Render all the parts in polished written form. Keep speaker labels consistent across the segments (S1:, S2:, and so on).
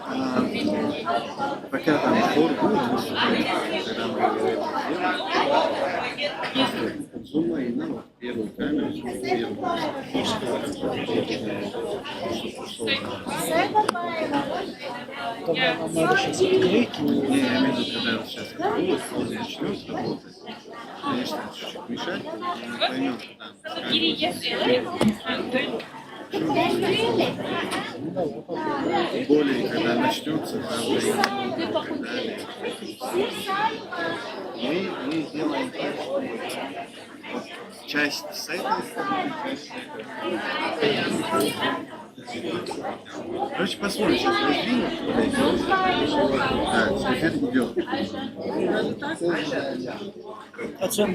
S1: А, пока там сбор был, когда мы его это сделали, зума и нам первую камеру, первую фишку,
S2: Тогда нам надо сейчас открыть
S1: не,
S2: и...
S1: я имею в виду, когда вот сейчас откроют, он начнет работать. Конечно, чуть-чуть мешать, но мы поймем, когда более, когда начнется, там уже и так далее. Мы сделаем так, что вот часть с этой стороны, часть с этой. Короче, посмотрим, сейчас раздвинем, подойдем. Да, цвет идет.
S2: Оцен...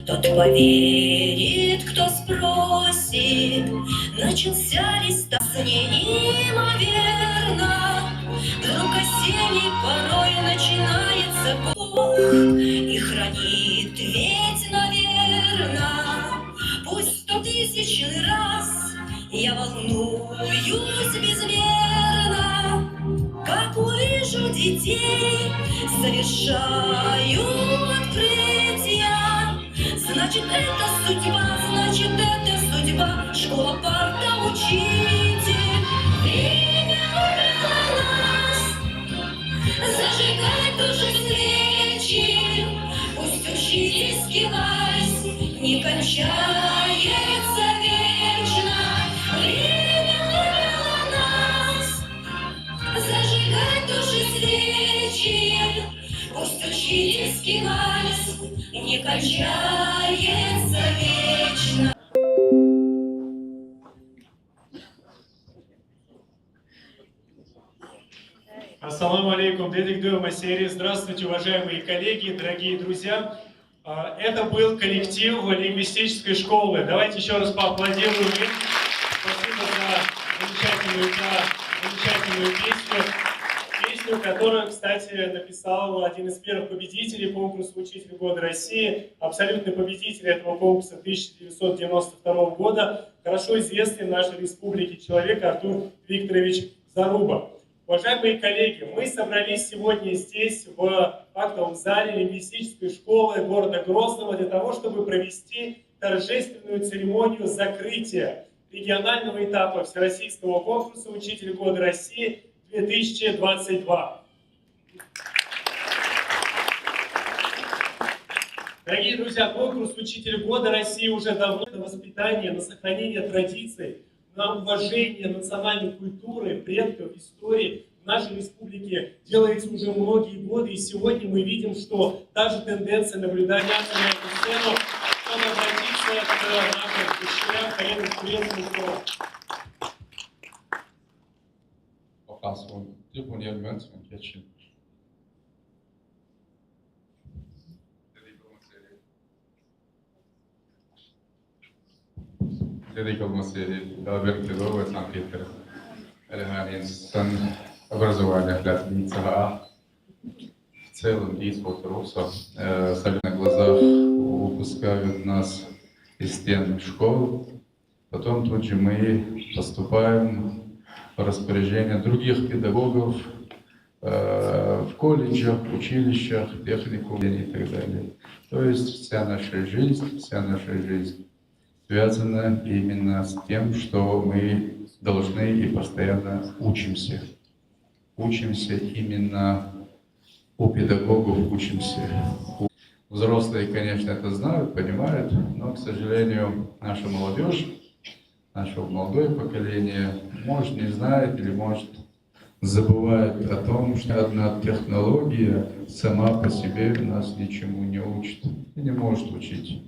S3: Тот поверит, кто спросит, начался листа неимоверно. Вдруг осенний порой начинается Бог и хранит ведь, наверно. Пусть 100 000 раз я волнуюсь безмерно, как увижу детей, совершаю открытия. Значит, это судьба, школа, парта, учитель. Время убило нас, зажигай тоже свечи. Пусть учительский вальс не кончается вечно. Время убило нас, зажигай тоже свечи. Пусть учительский вальс не кончается вечно.
S4: Ассаламу алейкум, Дедик серии. Здравствуйте, уважаемые коллеги, дорогие друзья. Это был коллектив лингвистической школы. Давайте еще раз поаплодируем им. Спасибо за замечательную песню, которую, кстати, написал один из первых победителей конкурса «Учитель года России», абсолютный победитель этого конкурса 1992 года, хорошо известный в нашей республике человек Артур Викторович Заруба. Уважаемые коллеги, мы собрались сегодня здесь, в актовом зале лингвистической школы города Грозного, для того, чтобы провести торжественную церемонию закрытия регионального этапа Всероссийского конкурса «Учитель года России» 2022. Дорогие друзья, конкурс «Учитель года России» уже давно на воспитание, на сохранение традиций, на уважение национальной культуры, предков, истории в нашей республике делается уже многие годы. И сегодня мы видим, что та же тенденция наблюдается на эту сцену, чтобы обратиться к нашим учителям, коллегам, студентам.
S5: Det på en mønster, man kan kende. Dedik olması haber kilo ve sanatçılar. Элемент институт образования для лица в целом действует русло. На глазах выпускают нас из стен школ. Потом тут же мы поступаем по распоряжению других педагогов в колледжах, училищах, техникумах и так далее. То есть вся наша жизнь связана именно с тем, что мы должны и постоянно учимся. Учимся именно у педагогов, учимся. Взрослые, конечно, это знают, понимают, но, к сожалению, наша молодежь, наше молодое поколение, может, не знает или может забывает о том, что одна технология сама по себе нас ничему не учит и не может учить.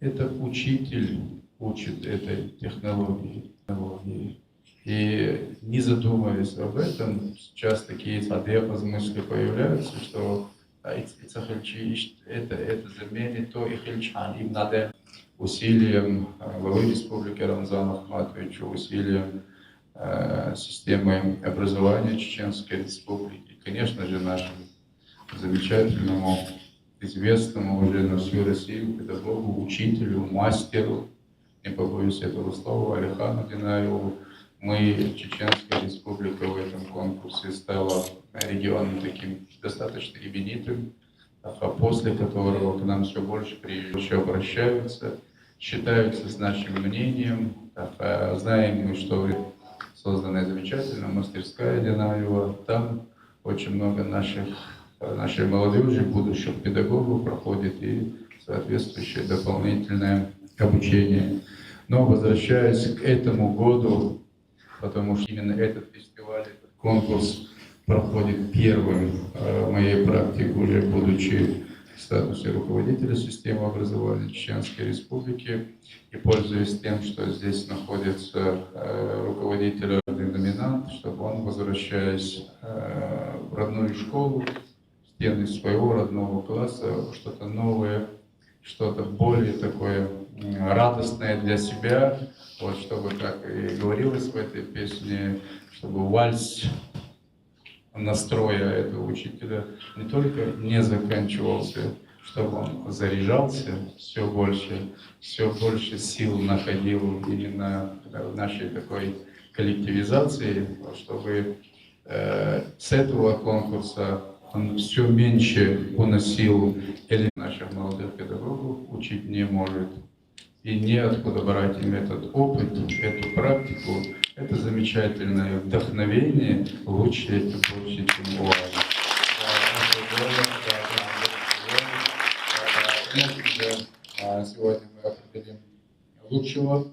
S5: Это учитель учит этой технологии. И не задумываясь об этом, сейчас такие мысли появляются, что это заменит то и хильчан. Им надо усилием главы республики Рамзана Ахматовича, усилием системы образования Чеченской Республики. И, конечно же, нашему замечательному, известному уже на всю Россию педагогу, учителю, мастеру, не побоюсь этого слова, Алихану Динаеву. Мы, Чеченская Республика, в этом конкурсе стала регионом таким достаточно именитым, после которого к нам все больше обращаются, считаются с нашим мнением. Знаем мы, что созданная замечательная мастерская Динаева. Там очень много нашей молодежи, будущих педагогов проходит и соответствующее дополнительное обучение. Но возвращаясь к этому году, потому что именно этот фестиваль, этот конкурс проходит первым в моей практике, уже будучи в статусе руководителя системы образования Чеченской Республики, и пользуясь тем, что здесь находится руководитель номинант, чтобы он, возвращаясь в родную школу, в стены своего родного класса, что-то новое, что-то более такое радостное для себя, вот, чтобы, как и говорилось в этой песне, чтобы вальс настроя этого учителя не только не заканчивался, чтобы он заряжался все больше сил находил именно в нашей такой коллективизации, чтобы с этого конкурса он все меньше уносил или наших молодых педагогов учить не может. И неоткуда брать им этот опыт, эту практику, это замечательное вдохновение, лучше это больше, чем у вас. Сегодня мы определим лучшего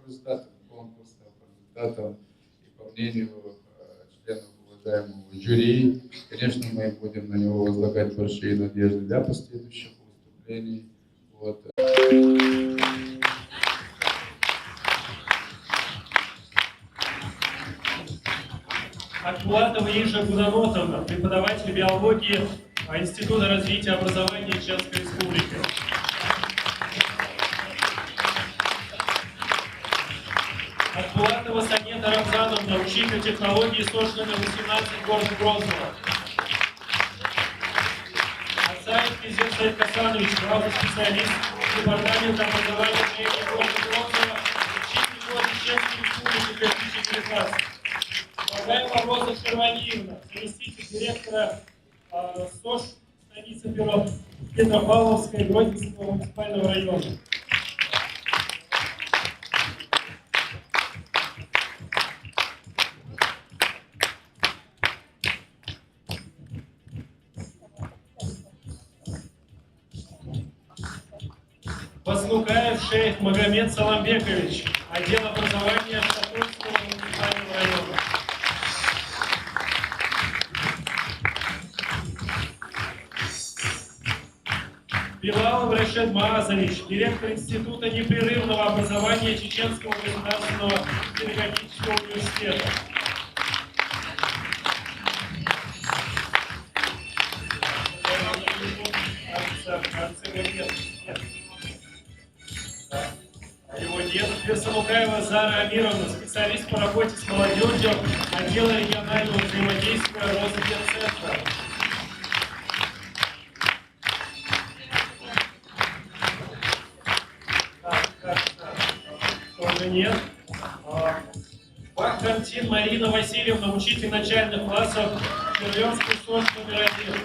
S5: результата конкурса, результатов, и по мнению членов уважаемого жюри, конечно, мы будем на него возлагать большие надежды для последующих выступлений. Вот.
S4: Акбулатова Ижа Гудонотовна, преподаватель биологии Института развития образования Чеченской Республики. Акбулатова Санета Рамзановна, учитель технологии СОЖ номер 18, город Грозного. Асаев Кизет Саид Касанович, главный специалист департамента образования и города Грозного, учитель города Чеченской Республики 2019. Уважаемая Роза Шерваниевна, заместитель директора СОЖ станицы Петропавловской Гродненского муниципального района. Баснукаев Шейх Магомед Саламбекович, отдел образования Сокольского муниципального района. Билалов Рашид Маазович, директор Института непрерывного образования Чеченского государственного педагогического университета. Его дед Версамукаева Зара Амировна, специалист по работе с молодежью, отдела регионального взаимодействия Росгенцентра. Тоже нет. Бахтантин Марина Васильевна, учитель начальных классов Червенской СОЖ номер 1.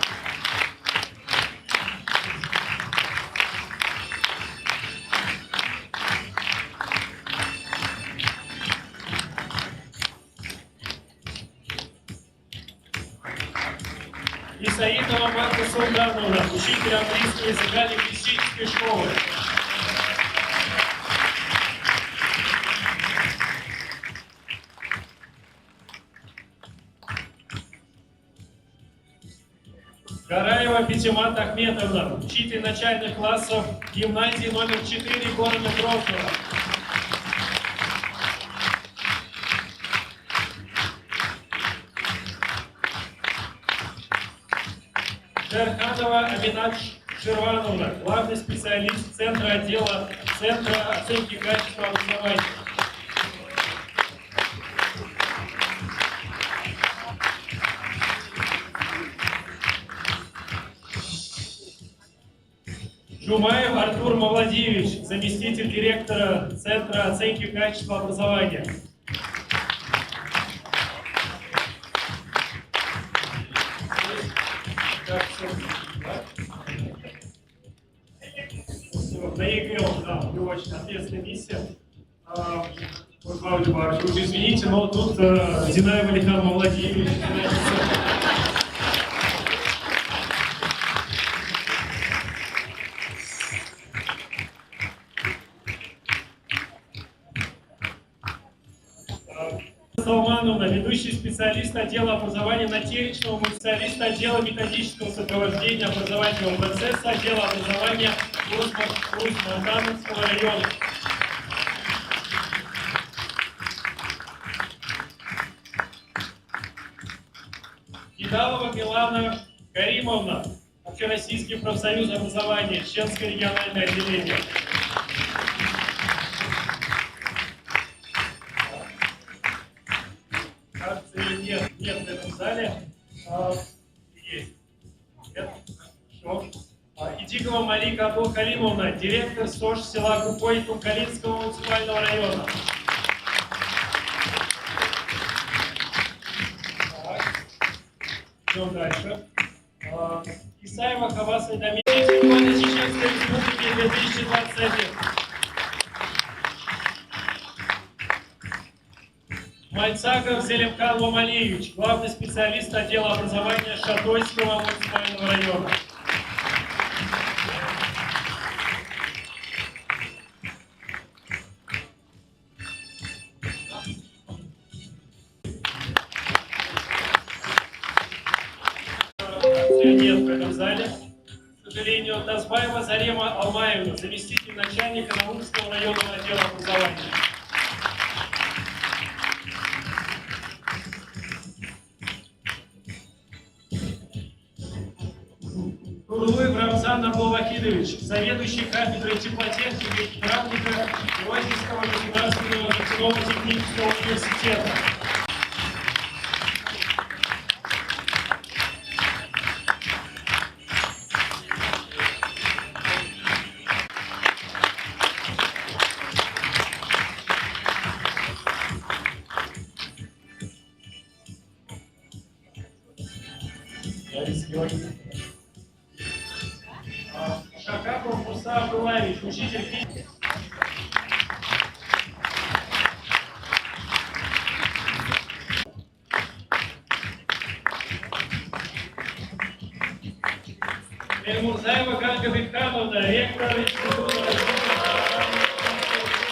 S4: Исаидова Марта Султановна, учитель английского языка лингвистической школы. Гараева Петимат Ахметовна, учитель начальных классов гимназии номер 4 города Грозного. Шерханова Аминат Шервановна, главный специалист Центра оценки качества образования. Жумаев Артур Мавладиевич, заместитель директора Центра оценки качества образования. На ЕГЭ, да, у него очень ответственная миссия. Павел Иванович, вы извините, но тут Зинаева Алихан Мавладиевич. Салмановна, ведущий специалист отдела образования Натеречного, специалист отдела методического сопровождения образовательного процесса, отдела образования Усть-Мартановского района. Кидалова Милана Каримовна, Всероссийский профсоюз образования, Чеченское региональное отделение. Кажется, ее нет в этом зале. Есть. Нет? Хорошо. Идигова Марика Абдулкалимовна, директор СОЖ села Купой Тумкалинского муниципального района. Идем дальше. Исаева Хавас Айдамир, чемпионы Чеченской Республики 2021. Мальцаков Зелимкан Ломалиевич, главный специалист отдела образования Шатойского муниципального района. Нет в этом зале. К сожалению, Тазбаева Зарема Алмаевна, заместитель начальника Наурского районного отдела образования. Турлуев Рамзан Абдулвахидович, заведующий кафедрой теплотехники и гидравлика Ивановского государственного нефтяного-технического университета. Шакапов Муса Абдулаевич, учитель физики. Эльмурзаева Ганга Бекхановна, ректор Института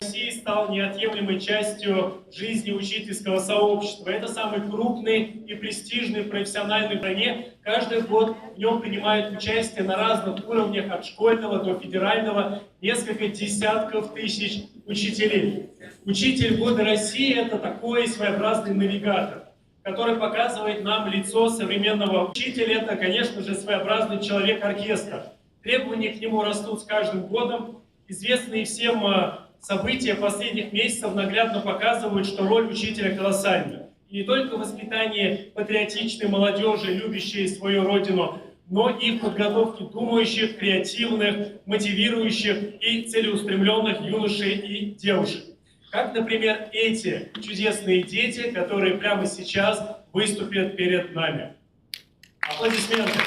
S4: России, стал неотъемлемой частью жизни учительского сообщества. Это самый крупный и престижный профессиональный в стране. Каждый год в нем принимают участие на разных уровнях, от школьного до федерального, несколько десятков тысяч учителей. Учитель года России — это такой своеобразный навигатор, который показывает нам лицо современного учителя. Это, конечно же, своеобразный человек-оркестр. Требования к нему растут с каждым годом. Известные всем события последних месяцев наглядно показывают, что роль учителя колоссальна. И не только в воспитании патриотичной молодежи, любящей свою родину, но и в подготовке думающих, креативных, мотивирующих и целеустремленных юношей и девушек. Как, например, эти чудесные дети, которые прямо сейчас выступят перед нами. Аплодисменты.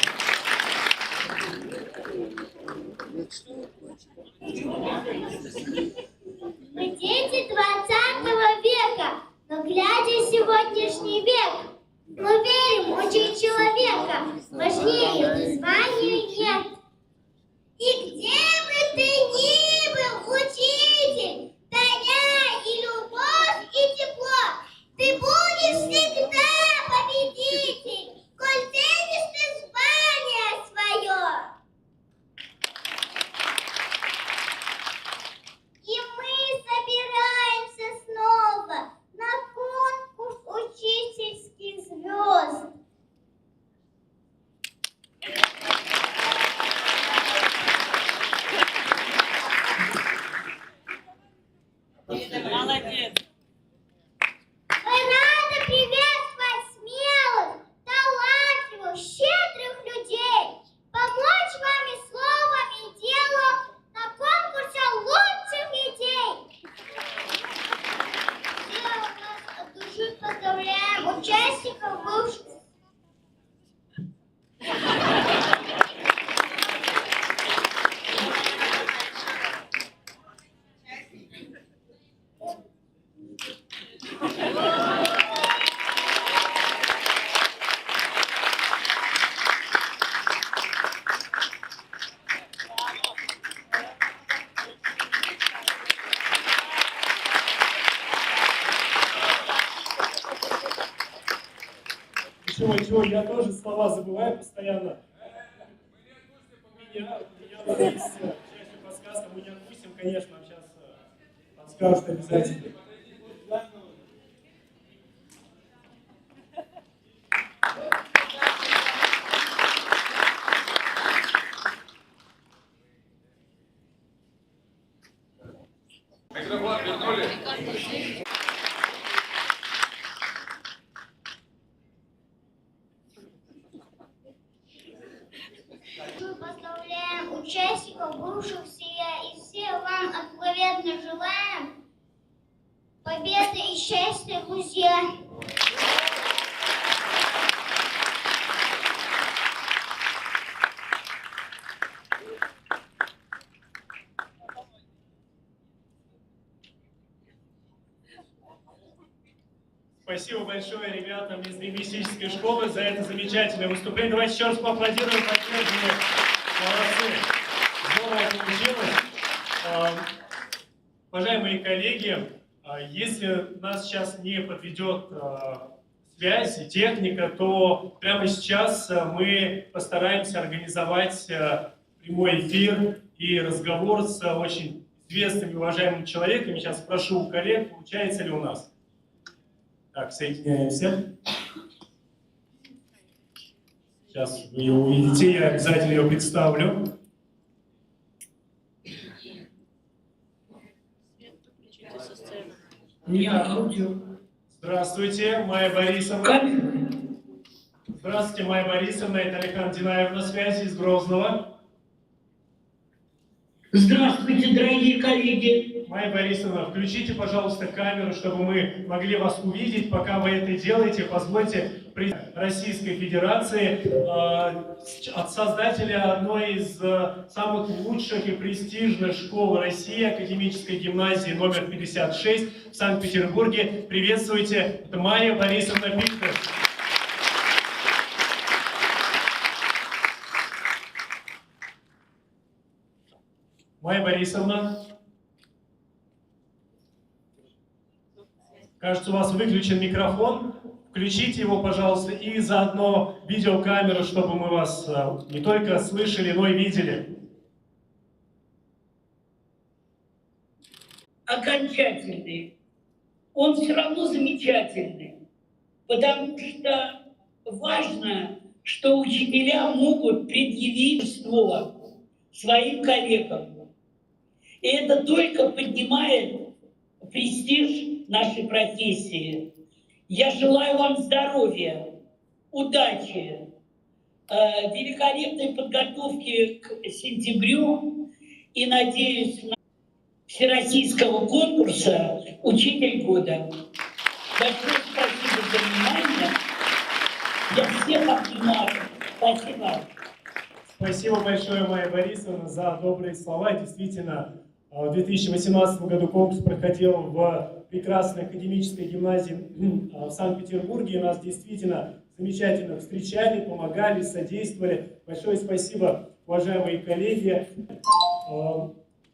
S6: Мы дети 20 века, но глядя в сегодняшний век, мы верим, учить человека важнее звания нет. И где бы ты ни был, учитель, даря и любовь, и тепло, ты будешь всегда победитель, коль ценишь ты звание свое. И мы собираемся снова на конкурс учительских звезд.
S7: Молодец.
S6: Мы рады приветствовать смелых, талантливых, щедрых людей, помочь вам и словом, и делом на конкурсе лучших идей. Все у нас от души поздравляем участников бывших.
S4: Чего, я тоже слова забываю постоянно. Меня есть частью подсказка, мы не отпустим, конечно, сейчас подскажут обязательно.
S6: Мы поздравляем участников, бывших сия, и все вам откровенно желаем победы и счастья, друзья.
S4: Спасибо большое ребятам из лингвистической школы за это замечательное выступление. Давайте еще раз поаплодируем, поддержим. Молодцы. Здорово получилось. Уважаемые коллеги, если нас сейчас не подведет связь и техника, то прямо сейчас мы постараемся организовать прямой эфир и разговор с очень известными, уважаемыми человеками. Сейчас спрошу у коллег, получается ли у нас. Так, соединяемся. Сейчас вы ее увидите, я обязательно ее представлю. Здравствуйте, Майя Борисовна. Здравствуйте, Майя Борисовна, это Александра Динаев на связи из Грозного.
S7: Здравствуйте, дорогие коллеги.
S4: Майя Борисовна, включите, пожалуйста, камеру, чтобы мы могли вас увидеть. Пока вы это делаете, позвольте Российской Федерации, от создателя одной из самых лучших и престижных школ России, Академической гимназии номер 56 в Санкт-Петербурге. Приветствуйте, это Майя Борисовна Пихтер. Майя Борисовна. Кажется, у вас выключен микрофон. Включите его, пожалуйста, и заодно видеокамеру, чтобы мы вас не только слышали, но и видели.
S7: Окончательный. Он все равно замечательный, потому что важно, что учителя могут предъявить своим коллегам. И это только поднимает престиж нашей профессии. Я желаю вам здоровья, удачи, великолепной подготовки к сентябрю и, надеюсь, на всероссийского конкурса «Учитель года». Большое спасибо за внимание. Я всех обнимаю. Спасибо.
S4: Спасибо большое, Майя Борисовна, за добрые слова. Действительно, в 2018 году конкурс проходил в прекрасной академической гимназии в Санкт-Петербурге. И нас действительно замечательно встречали, помогали, содействовали. Большое спасибо, уважаемые коллеги.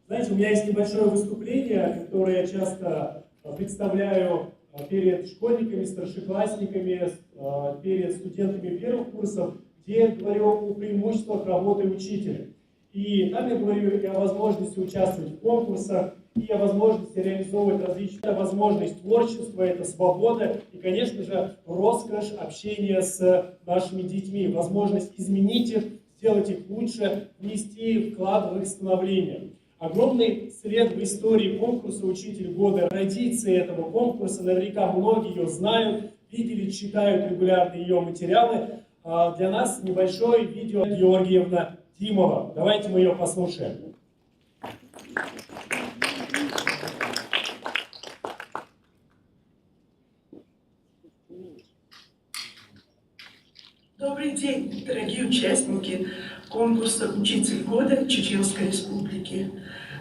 S4: Знаете, у меня есть небольшое выступление, которое я часто представляю перед школьниками, старшеклассниками, перед студентами первых курсов, где я говорю о преимуществах работы учителя. И там я говорю и о возможности участвовать в конкурсах, и о возможности реализовывать различные возможности творчества, это свобода, и, конечно же, роскошь общения с нашими детьми, возможность изменить их, сделать их лучше, внести вклад в их становление. Огромный след в истории конкурса «Учитель года», традиции этого конкурса, наверняка многие ее знают, видели, читают регулярно ее материалы. Для нас небольшое видео Георгиевна Тимова. Давайте мы ее послушаем.
S8: Добрый день, дорогие участники конкурса «Учитель года» Чеченской Республики.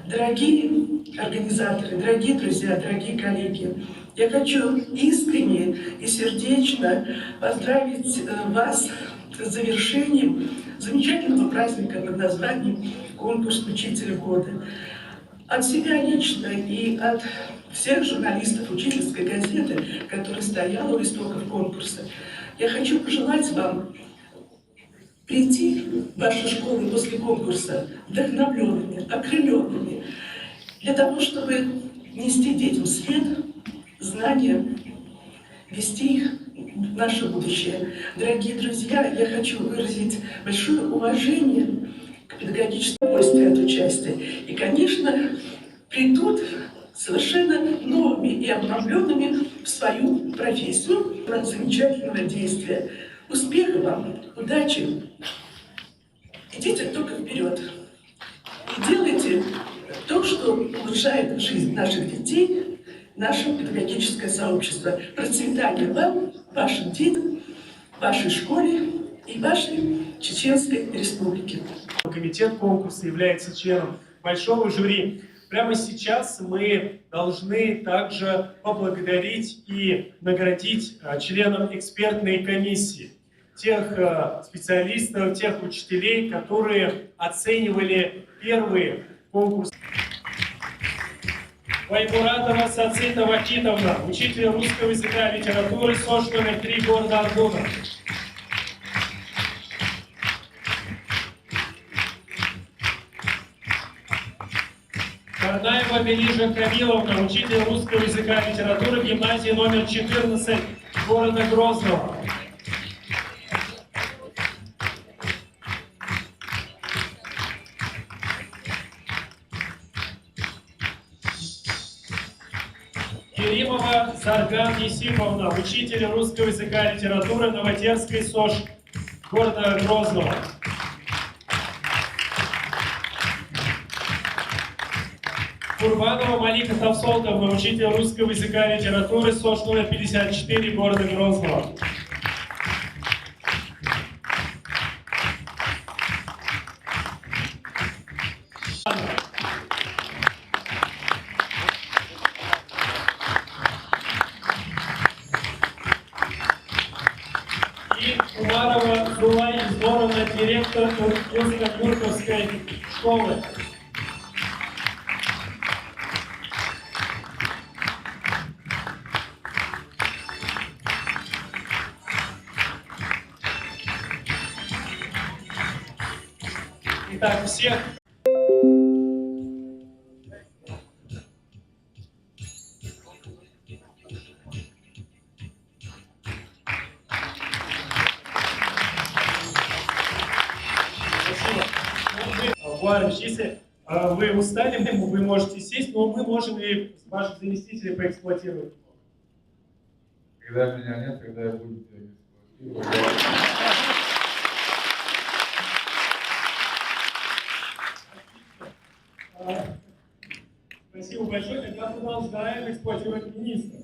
S8: Дорогие организаторы, дорогие друзья, дорогие коллеги, я хочу искренне и сердечно поздравить вас с завершением замечательного праздника под названием «Конкурс Учителя года». От себя лично и от всех журналистов учительской газеты, которая стояла у истоков конкурса, я хочу пожелать вам прийти в ваши школы после конкурса вдохновленными, окрыленными, для того, чтобы нести детям свет, знания, вести их в наше будущее. Дорогие друзья, я хочу выразить большое уважение к педагогическому удовольствию от участия. И, конечно, придут совершенно новыми и обновленными в свою профессию. Замечательного действия. Успеха вам, удачи. Идите только вперед. И делайте то, что улучшает жизнь наших детей, наше педагогическое сообщество. Процветания вам, вашим детям, вашей школе и вашей Чеченской Республике.
S4: Комитет конкурса является членом большого жюри. Прямо сейчас мы должны также поблагодарить и наградить членов экспертной комиссии, тех специалистов, тех учителей, которые оценивали первые конкурсы. Ваймуратова Сацита Вахитовна, учитель русского языка и литературы, СОЖ номер 3 города Аргуна. Карнаева Белижа Камиловна, учитель русского языка и литературы в гимназии номер 14 города Грозного. Керимова Зарган Есиповна, учитель русского языка и литературы Новотерской СОЖ города Грозного. Курбанова Малика Тавсолтовна, учитель русского языка и литературы СОЖ номер 54 города Грозного. И Умарова Зулай Изноровна, директор Туркменской школы. Итак, всех. Спасибо. Варвич, если вы устали, вы можете сесть, но мы можем и ваших заместителей поэксплуатировать.
S5: Когда меня нет, когда я буду эксплуатировать.
S4: Спасибо большое. Тогда продолжаем эксплуатировать министра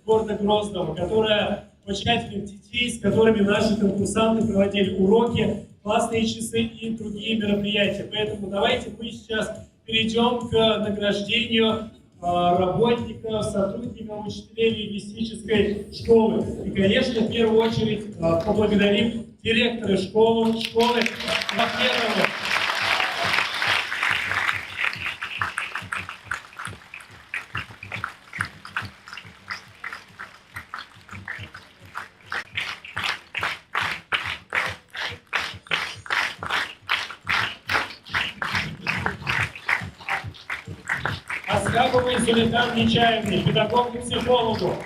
S4: города Грозного, которая воспитательных детей, с которыми наши конкурсанты проводили уроки, классные часы и другие мероприятия. Поэтому давайте мы сейчас перейдем к награждению работников, сотрудников, учителей лингвистической школы. И, конечно, в первую очередь поблагодарим директора школы Махметову. Аскаповой Зулихан Нечаевной, педагогу-психологу.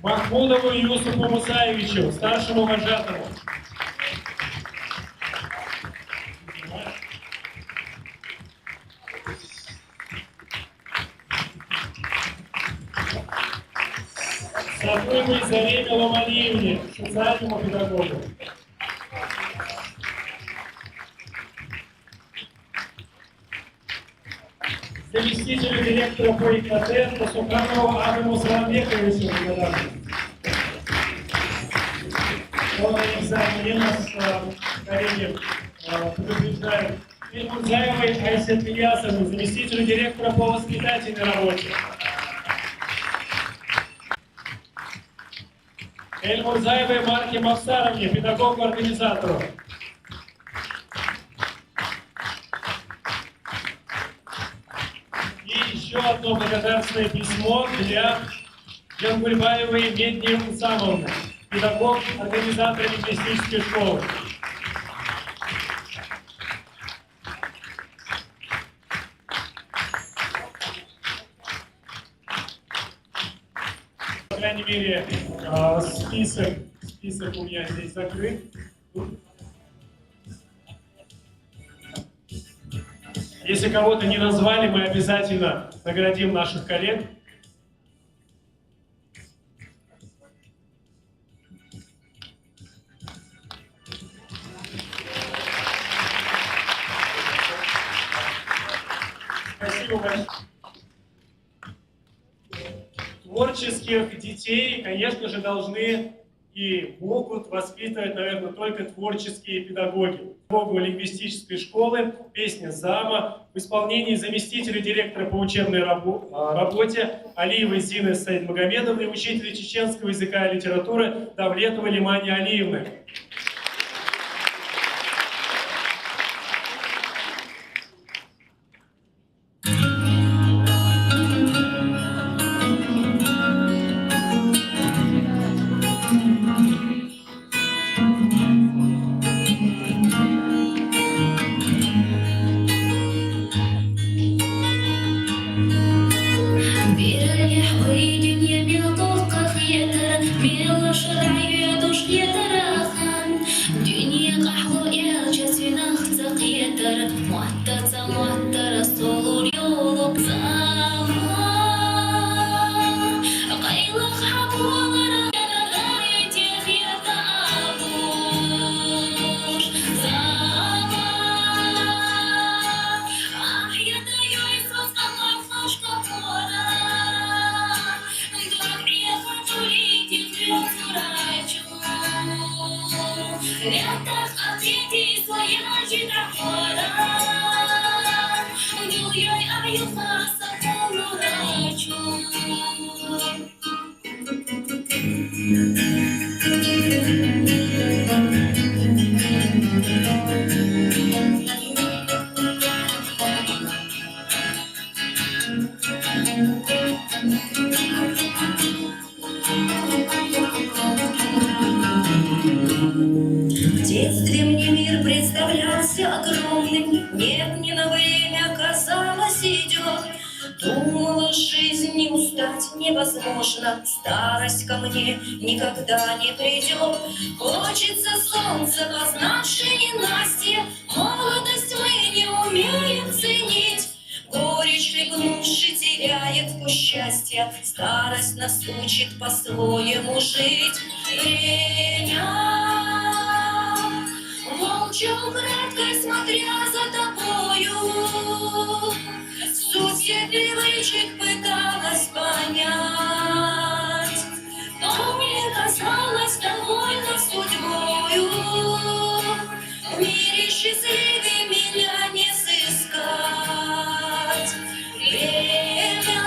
S4: Махмудову Юсупу Мусаевичу, старшему вожатому. Сафыевой Зареме Ломалиевне, социальному педагогу. Заместителю директора по ИКТ Пасуханову Адаму Саламбековичу. Он экзамен нас, коллеги, предупреждают. Эльмурзаевой Айсет Ильясовну, заместителю директора по воспитательной работе. Эльмурзаевой Марке Мавсаровне, педагогу-организатору. И еще одно благодарственное письмо для Джангульбаевой Медни Усамовны, педагог-организатор лингвистической школы. По крайней мере, список Список у меня здесь закрыт. Если кого-то не назвали, мы обязательно наградим наших коллег. Спасибо большое. Творческих детей, конечно же, должны и могут воспитывать, наверное, только творческие педагоги. Педагогу лингвистической школы песня «Зама» в исполнении заместителя директора по учебной работе Алиевой Зины Саидмагомедовны и учителя чеченского языка и литературы Давлетовой Лимани Алиевны.
S3: В детстве мне мир представлялся огромным, нет, не на время, казалось, идет. Думала, жизнь не устать невозможно, старость ко мне никогда не придет. Хочется солнца, познавшей ненастье, молодость мы не умеем ценить. Горечь хлебнувши теряет вкус счастья, старость нас учит по-своему жить. Время, молча украдкой смотря за тобою, суть всех привычек пыталась понять, но мне казалось довольно судьбою. В мире счастливее меня не сыскать. Время,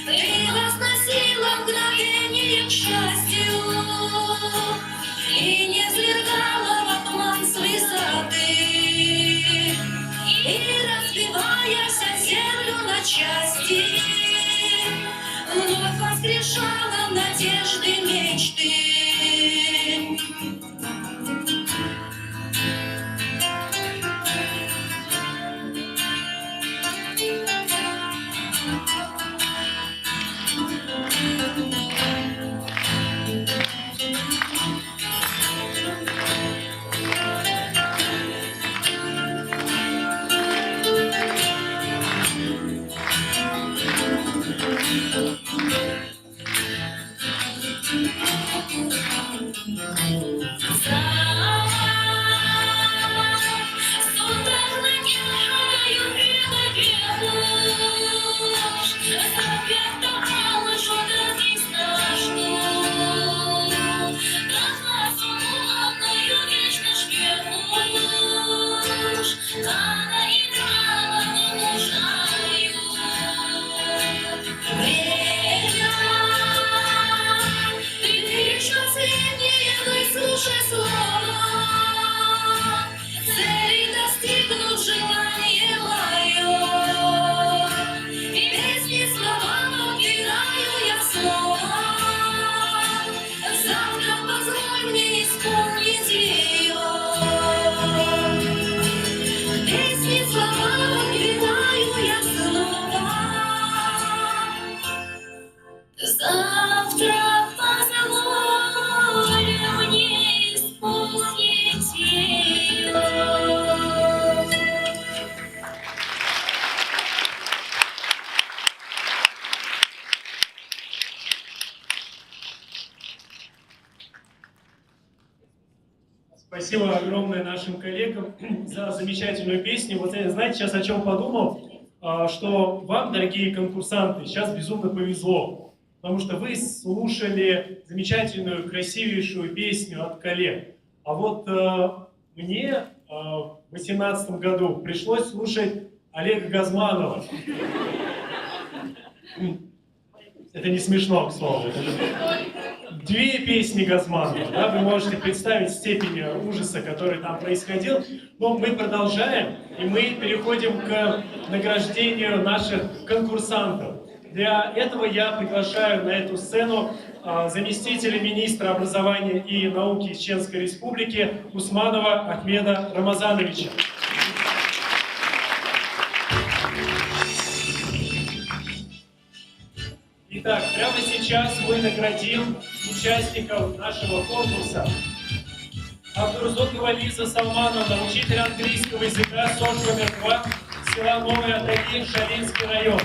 S3: ты возносила мгновение к счастью и не свергала в обман с высоты, и разбиваясь о землю на части, вновь воскрешала надежды, мечты. Слушай слово.
S4: Спасибо огромное нашим коллегам за замечательную песню. Вот я, знаете, сейчас о чем подумал, что вам, дорогие конкурсанты, сейчас безумно повезло, потому что вы слушали замечательную, красивейшую песню от коллег. А вот мне в 2018 году пришлось слушать Олега Газманова. Это не смешно, к слову. Две песни Газманова, да, вы можете представить степень ужаса, который там происходил. Но мы продолжаем, и мы переходим к награждению наших конкурсантов. Для этого я приглашаю на эту сцену заместителя министра образования и науки Чеченской Республики Усманова Ахмеда Рамазановича. Итак, прямо сейчас мы наградим участников нашего конкурса. Абдурзокова Лиза Салмановна, учитель английского языка, СОЖ номер 2, села Новая Атаги, Шалинский район.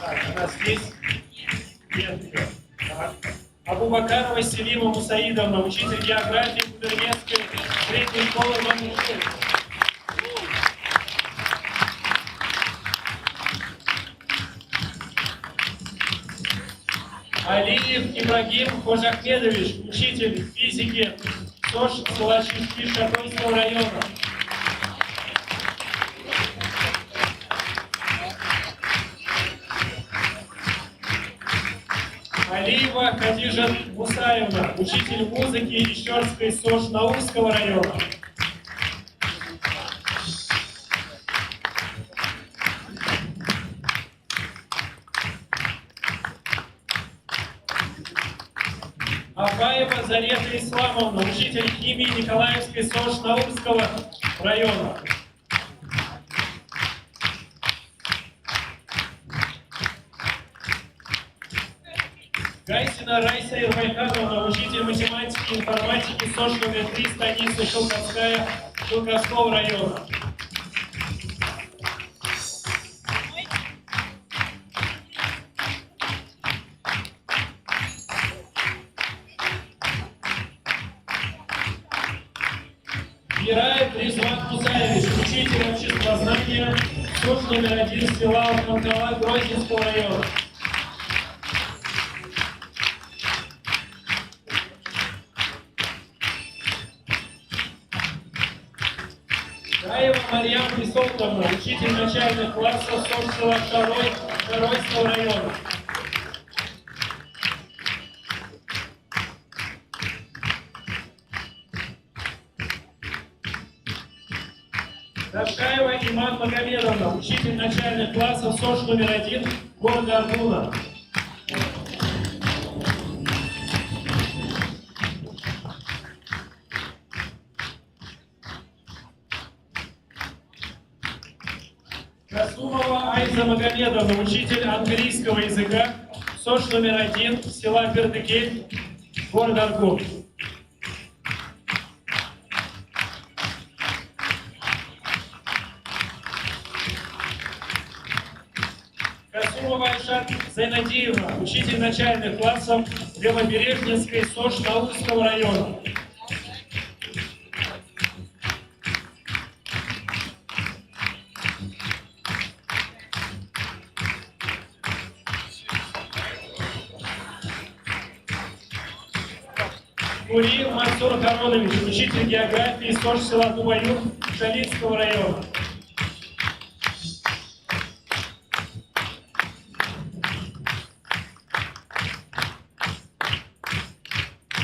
S4: Так, у нас есть детка. Абубакарова Селима Мусаидовна, учитель географии Губернской средней школы номер 6. Алиев Ибрагим Хожахмедович, учитель физики СОЖ села Чишки Шатойского района. Алиева Хадижа Мусаевна, учитель музыки Ищерской СОЖ Наурского района. Афаева Зарета Исламовна, учитель химии Николаевской СОЖ Наурского района. Гайсина Райса Ирвайхановна, учитель математики и информатики СОЖ номер 3, станица Шелковская, Шелковского района. Гераев Резван Мусаевич, учитель обществознания СОЖ номер 1, села Алханкала, Грозненского района. Гаева Марьям Присолтовна, учитель начальных классов СОЖ села Шаройского района. Дашкаева Иман Магомедовна, учитель начальных классов СОЖ номер 1, города Ардуна. Касумова Айза Магомедовна, учитель английского языка, СОЖ номер 1, села Бердыкель, город Аргун. Касумова Айшат Зайнадиевна, учитель начальных классов Левобережнинской СОЖ Наурского района. Курил Мансур Харонович, учитель географии СОЖ села Дубаюк Шалинского района.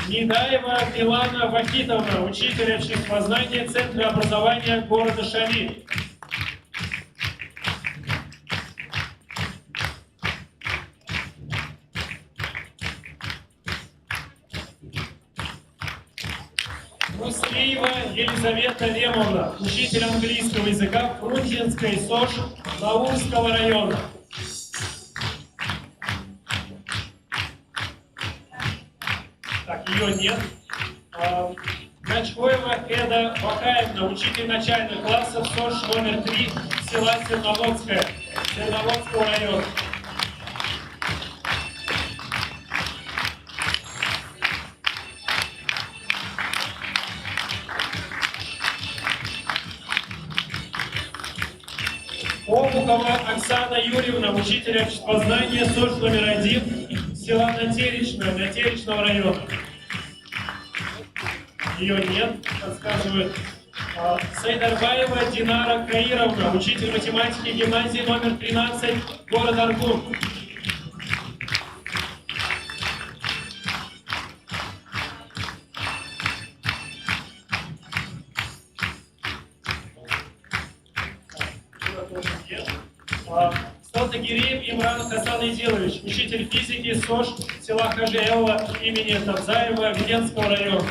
S4: Недаева Илана Вахитовна, учитель обществознания Центра образования города Шали. Муслиева Елизавета Лемовна, учитель английского языка Фрунзенской СОЖ Наурского района. Так, ее нет. Начхоева Эда Бакаевна, учитель начальных классов СОЖ номер 3, села Серноводская, Серноводского района. Обухова Оксана Юрьевна, учитель обществознания, СОЖ номер 1, села Натеречное, Натеречного района. Ее нет, подсказывают. Сайдарбаева Динара Каировна, учитель математики гимназии номер 13, город Аргун. Сталтагиреев Имран Хасан Идилович, учитель физики СОЖ села Хажиэлла имени Тавзаева Веденского района.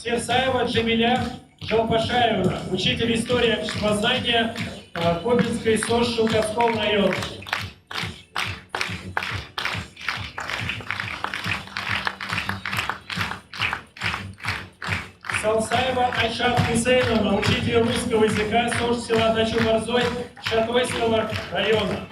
S4: Серсаева Джамиля Жалпашаевна, учитель истории обществознания Кобинской СОЖ Шелковского района. Салсаева Айшат Хусейновна, учитель русского языка СОЖ села Дачу-Борзой Шатойского района.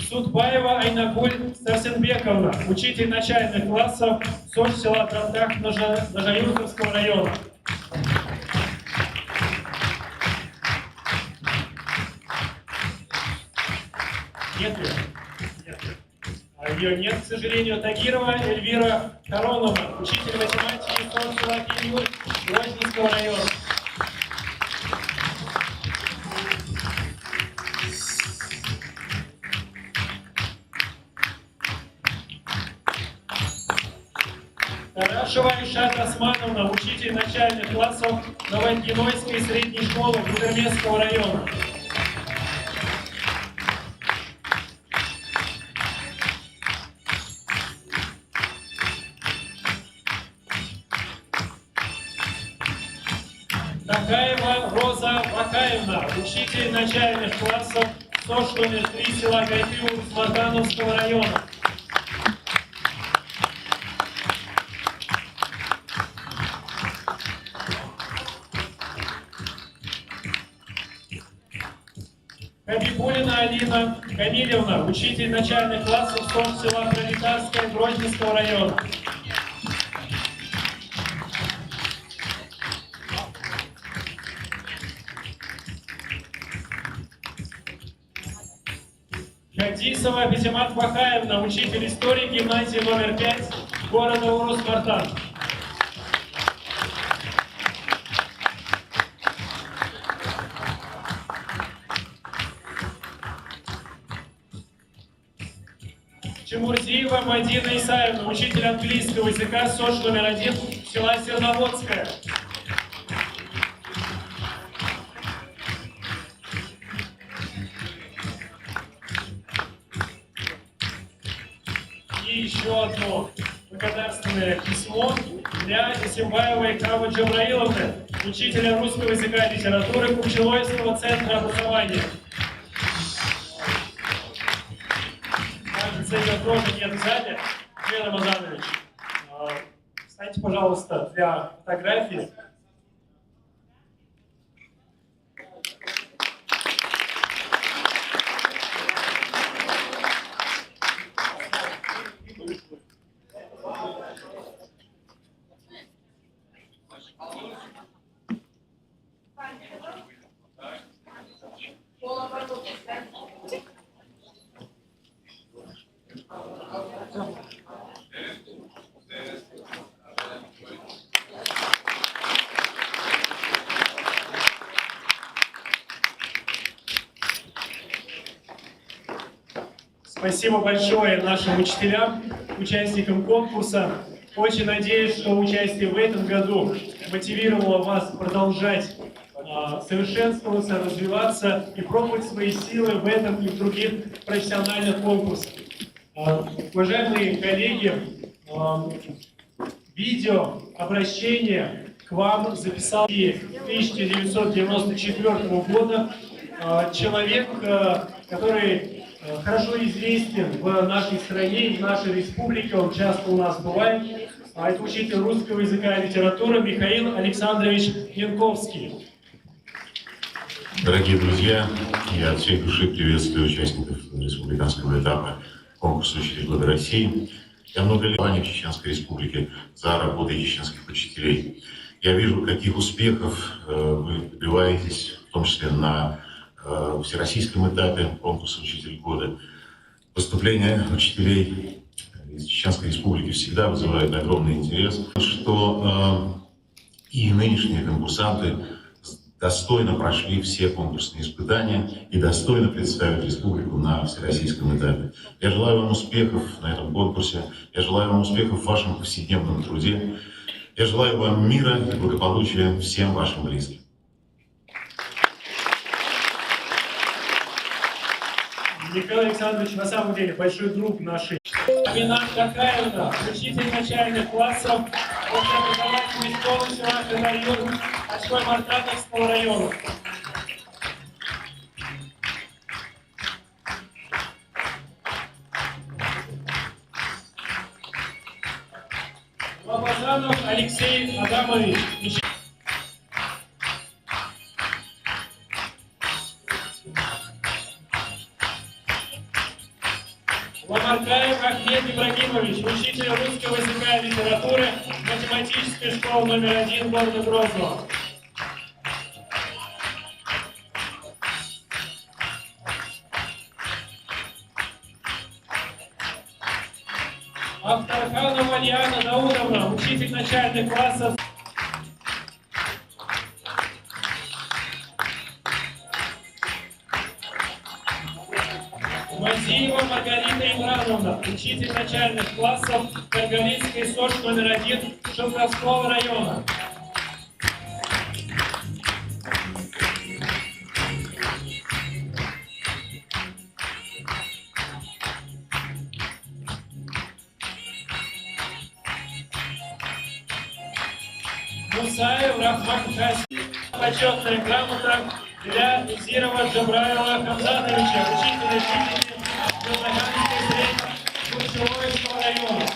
S4: Судбаева Айнагуль Сарсенбековна, учитель начальных классов СОЖ села Травдах Нажаюрковского района. Нет ее? Нет. Ее нет, к сожалению. Тагирова Эльвира Короновна, учитель математики СОЖ села Киевль Грозненского района. Тарашева Ишат Османовна, учитель начальных классов Новогенойской средней школы Гудермесского района. Такаева Роза Вакаевна, учитель начальных классов СОЖ номер 3 села Гайпиу Смартановского района. Хабибулина Алина Камилевна, учитель начальных классов СОЖ села Пролетарское Грозненского района. Хадисова Бетимат Бахаевна, учитель истории гимназии номер 5 города Урус-Мартан. Чемурзиева Мадина Исаевна, учитель английского языка СОЖ номер 1 села Серноводское. И еще одно благодарственное письмо для Исимбаевой Кавы Джабраиловны, учителя русского языка и литературы Купчелойского центра образования. Кажется, ее тоже нет в зале. Юрий Рамазанович, встаньте, пожалуйста, для фотографии. Спасибо большое нашим учителям, участникам конкурса. Очень надеюсь, что участие в этом году мотивировало вас продолжать совершенствоваться, развиваться и пробовать свои силы в этом и в других профессиональных конкурсах. Уважаемые коллеги, видео обращение к вам записал 1994 года человек, который хорошо известен в нашей стране и в нашей республике, он часто у нас бывает. А это учитель русского языка и литературы Михаил Александрович Янковский.
S9: Дорогие друзья, я от всей души приветствую участников республиканского этапа конкурса «Учитель года России». Я много лет в Чеченской Республике за работой чеченских учителей. Я вижу, каких успехов вы добиваетесь, в том числе на всероссийском этапе конкурса «Учитель года». Выступления учителей из Чеченской Республики всегда вызывают огромный интерес, что и нынешние конкурсанты достойно прошли все конкурсные испытания и достойно представят республику на всероссийском этапе. Я желаю вам успехов на этом конкурсе, я желаю вам успехов в вашем повседневном труде, я желаю вам мира и благополучия всем вашим близким.
S4: Михаил Александрович на самом деле большой друг нашей. Амина Какаевна, учитель начальных классов общеобразовательной школы села Катаюр Очкой-Мартановского района. Лобазанов Алексей Адамович. Ламаркаев Ахмед Ибрагимович, учитель русского языка и литературы математической школы номер 1 города Грозного. Авторханова Лиана Даудовна, учитель начальных классов. Мазиева Маргарита Имрановна, учитель начальных классов Каргалинской СОЖ номер 1 Шелковского района. Мусаев Рахман Хаси, почетная грамота для Зирова Джабраева Хамзатовича, учителя физики Краснокаменской средней Кучевойского района.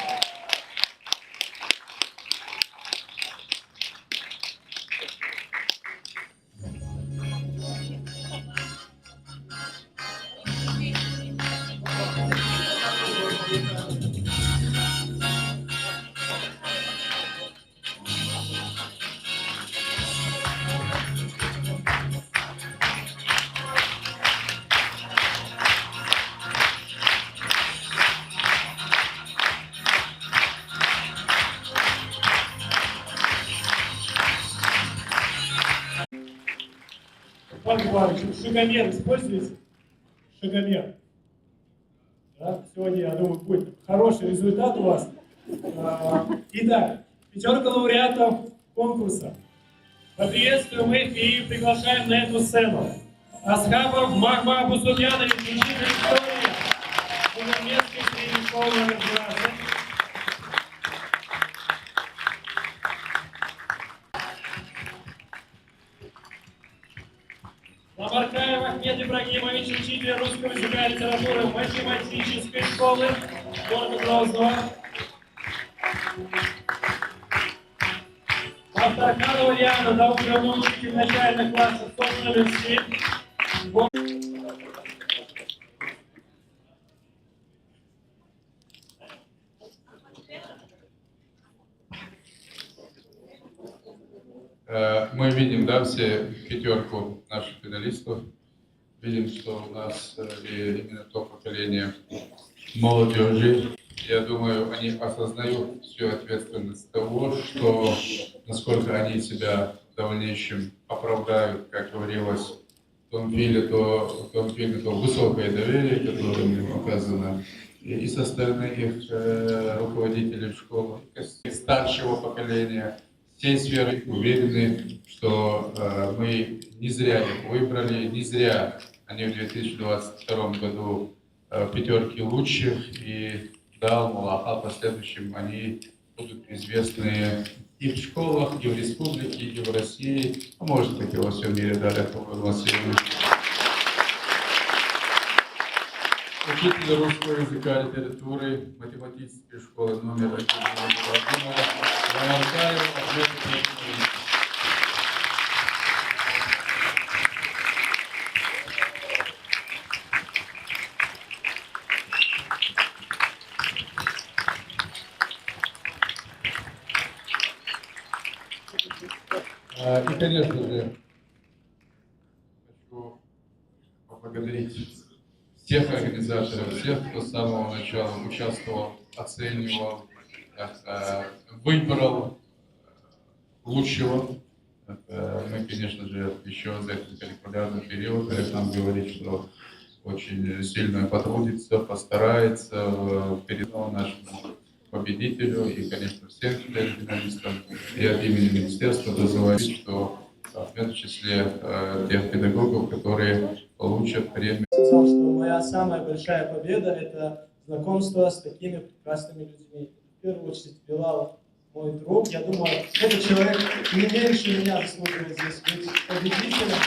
S4: Павел Иванович, шагомер используете? Шагомер. Да? Сегодня, я думаю, будет хороший результат у вас. Итак, 5 лауреатов конкурса. Поприветствуем их и приглашаем на эту сцену. Асхабов Махма Абусумьянович, учитель истории Кузовецкой средней школы номер 12. Ламаркаев Ахмед Ибрагимович, учитель русского языка и литературы математической школы города Грозного. Авторханова Лиана Даудовна, учитель начальных классов СОЖ номер 7.
S5: Мы видим, да, все пятерку наших финалистов. Видим, что у нас именно то поколение молодежи. Я думаю, они осознают всю ответственность того, что насколько они себя в дальнейшем оправдают, как говорилось в том фильме, то высокое доверие, которое им оказано и со стороны их руководителей школы, и старшего поколения. Все сферы уверены, что мы не зря их выбрали, не зря они в 2022 году пятерки лучших, и да, в последующем они будут известны и в школах, и в республике, и в России, а может быть и во всем мире, да, это у нас учитель русского языка и литературы математической школы номер 1 Ламаркаева Ахмед Ахмедович. И, конечно же, хочу поблагодарить всех организаторов, всех, кто с самого начала участвовал, оценивал, выбрал лучшего. Мы, конечно же, еще за этот калькулярный период, нам говорит, что очень сильно потрудится, постарается перед нашему победителю и, конечно, всем финалистам. И от имени министерства дозволить, что Ахмед в числе тех педагогов, которые получат премию.
S2: Сказал, что моя самая большая победа – это знакомство с такими прекрасными людьми. В первую очередь Билал, мой друг. Я думаю, этот человек не меньше меня заслуживает здесь быть победителем.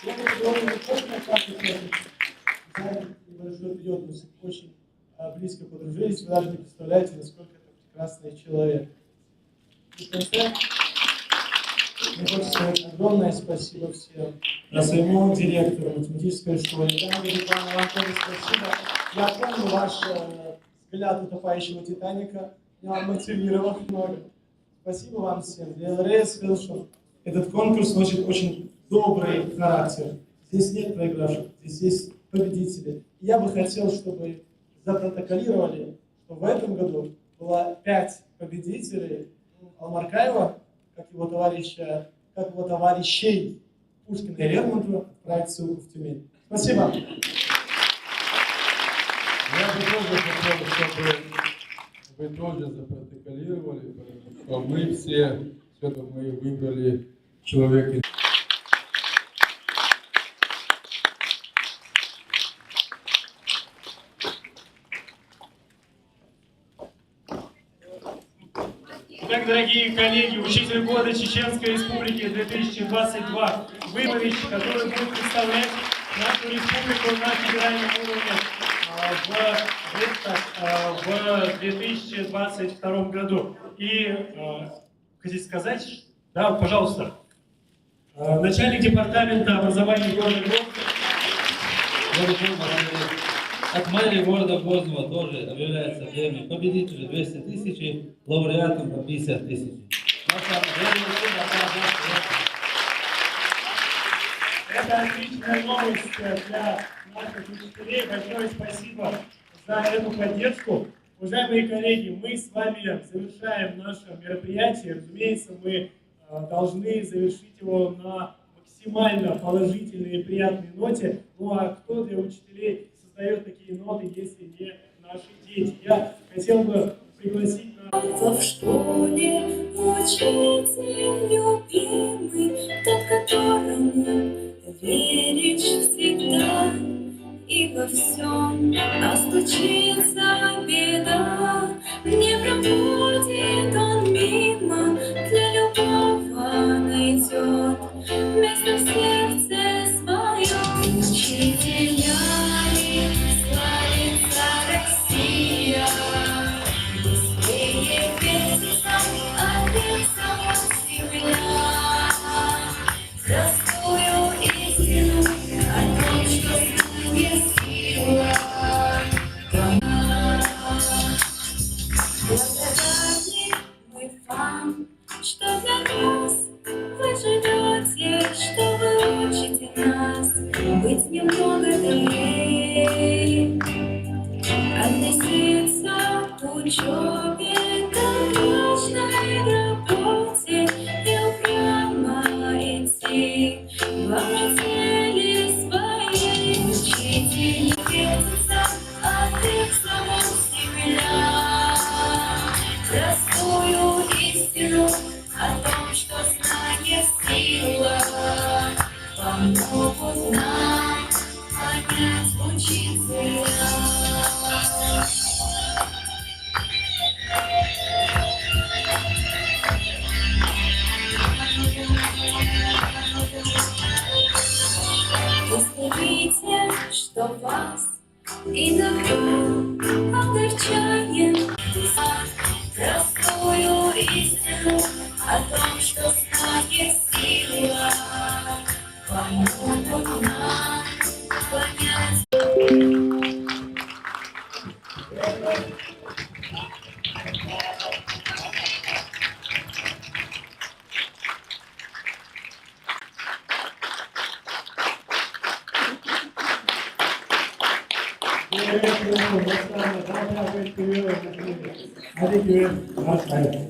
S2: Я не говорю не только как это небольшой период, мы очень близко подружились. Вы даже не представляете, насколько это прекрасный человек. И в конце мне хочется сказать огромное спасибо всем. Своему директору математической школы. Вам тоже спасибо. Я помню ваш взгляд утопающего Титаника. Меня мотивировал много. Спасибо вам всем. Я сказал, что этот конкурс носит очень добрый характер. Здесь нет проигравших, здесь есть победители. И я бы хотел, чтобы запротоколировали, что в этом году было 5 победителей. Ламаркаева, как его товарищей Пушкина и Лермонтова, отправить ссылку в Тюмень. Спасибо.
S5: Я бы тоже хотел, чтобы вы тоже запротоколировали, потому что мы все-таки мы выбрали человека.
S4: Итак, дорогие коллеги, учитель года Чеченской Республики 2022 Вымович, который будет представлять нашу республику на федеральном уровне в 2022 году. И хотите сказать? Да, пожалуйста. Начальник департамента образования города Грозного.
S10: От мэрии города Грозного тоже объявляется премия победителю 200 тысяч и лауреатам по 50 тысяч.
S4: Это отличная новость для наших учителей. Большое спасибо за эту поддержку. Уважаемые коллеги, мы с вами завершаем наше мероприятие. Разумеется, мы должны завершить его на максимально положительной и приятной ноте. Ну а кто для учителей создает такие ноты, если не наши дети? Я хотел бы пригласить на...
S3: В школе учитель любимый, тот, которому веришь всегда и во всем, а случится беда, не проходит он мимо, для любого найдет место в сердце своем. Учителями славится Россия, быстрее весится от весов земля. Простую истину о том, что знание сила. Благодаря о том, что знает сила, помогут нам понять.
S2: Дякую.